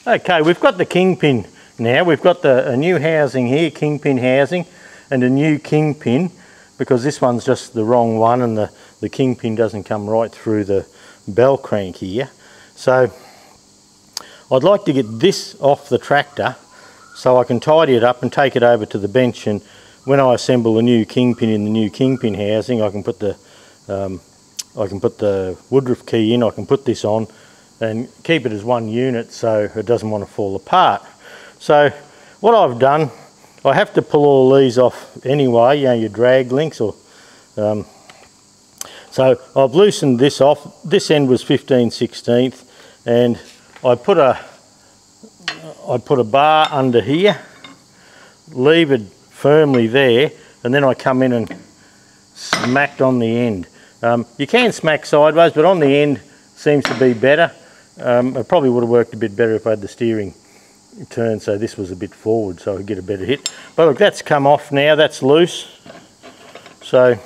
Okay, we've got the kingpin now. We've got a new housing here, kingpin housing, and a new kingpin, because this one's just the wrong one and the kingpin doesn't come right through the bell crank here. So I'd like to get this off the tractor so I can tidy it up and take it over to the bench, and when I assemble the new kingpin in the new kingpin housing, I can put the woodruff key in, I can put this on and keep it as one unit so it doesn't want to fall apart. So what I've done, I have to pull all these off anyway, you know, your drag links, or so I've loosened this off. This end was 15/16, and I put a bar under here, levered firmly there, and then I come in and smacked on the end. You can smack sideways, but on the end seems to be better. It probably would have worked a bit better if I had the steering turned so this was a bit forward so I could get a better hit. But look, that's come off now, that's loose. So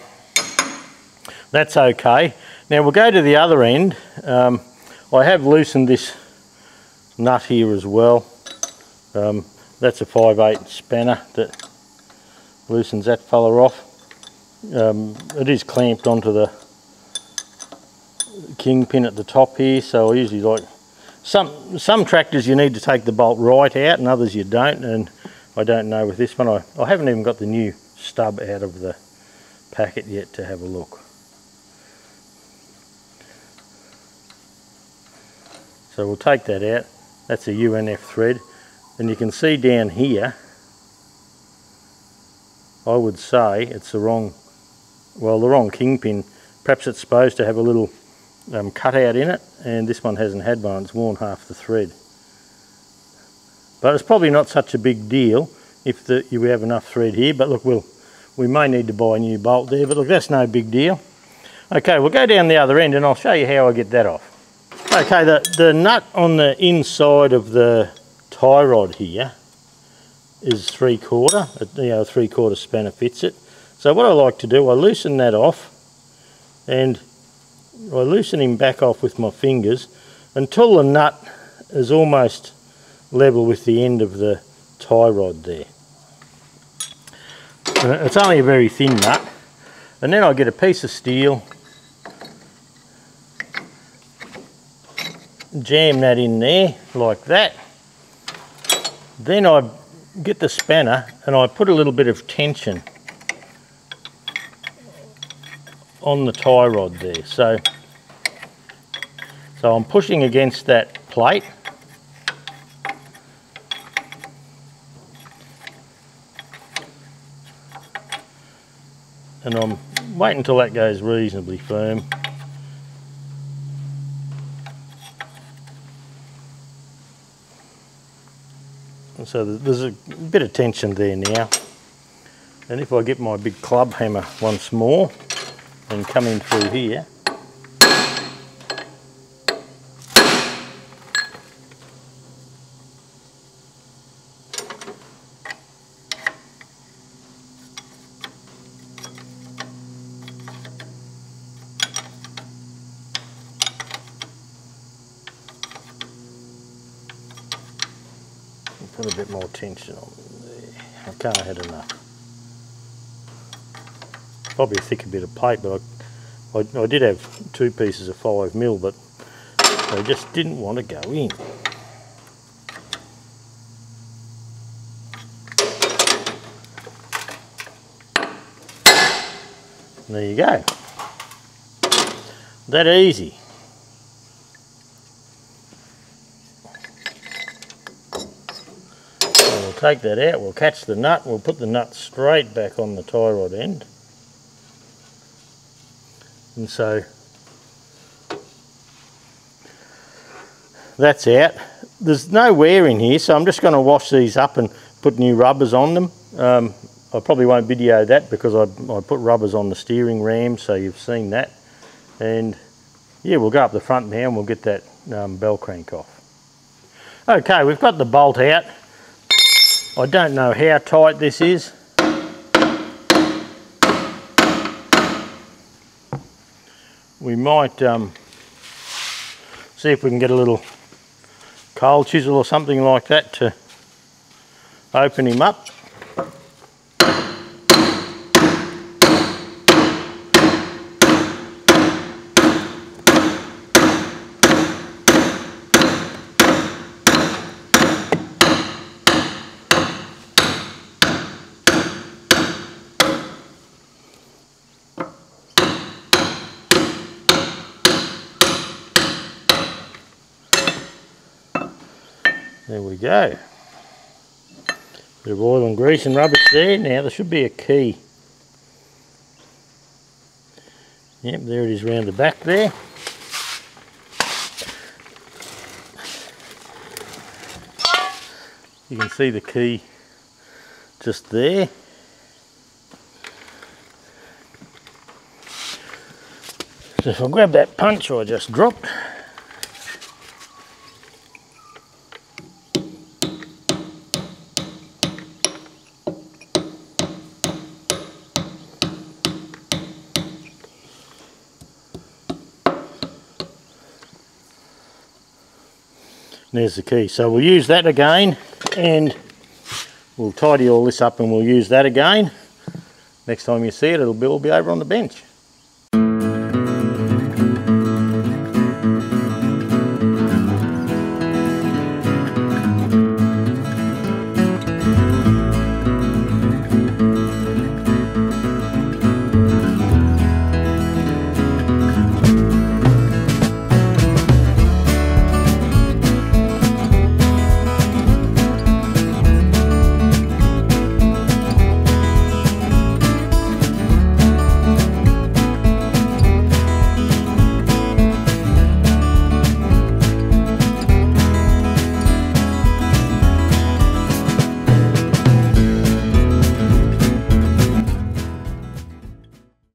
that's okay. Now we'll go to the other end. I have loosened this nut here as well. That's a 5/8 spanner that loosens that fella off. It is clamped onto the kingpin at the top here, so I usually like some tractors you need to take the bolt right out and others you don't, and I don't know with this one. I haven't even got the new stub out of the packet yet to have a look. So we'll take that out. That's a UNF thread, and you can see down here, I would say it's the wrong kingpin. Perhaps it's supposed to have a little cutout in it, and this one hasn't had one. It's worn half the thread. But it's probably not such a big deal if you have enough thread here. But look, we may need to buy a new bolt there, but look, that's no big deal. Okay, we'll go down the other end and I'll show you how I get that off. Okay, the nut on the inside of the tie rod here is 3/4, you know, a 3/4 spanner fits it. So what I like to do, I loosen that off, and I loosen him back off with my fingers until the nut is almost level with the end of the tie rod there. It's only a very thin nut, and then I get a piece of steel, jam that in there like that. Then I get the spanner and I put a little bit of tension on the tie rod there. So I'm pushing against that plate. And I'm waiting until that goes reasonably firm. And so there's a bit of tension there now. And if I get my big club hammer once more and come in through here, put a bit more tension on there. I can't have had enough. Probably a thicker bit of plate, but I did have 2 pieces of 5mm, but they just didn't want to go in. And there you go. That easy. Take that out, we'll catch the nut, we'll put the nut straight back on the tie rod end. And so that's out. There's no wear in here, so I'm just going to wash these up and put new rubbers on them. I probably won't video that because I put rubbers on the steering ram, so you've seen that. And yeah, we'll go up the front now and we'll get that bell crank off. Okay, we've got the bolt out. I don't know how tight this is. We might see if we can get a little coal chisel or something like that to open him up. There we go. Bit of oil and grease and rubbish there. Now there should be a key. Yep, there it is round the back there. You can see the key just there. So if I grab that punch I just dropped, there's the key. So we'll use that again and we'll tidy all this up and we'll use that again. Next time you see it, it'll all be over on the bench.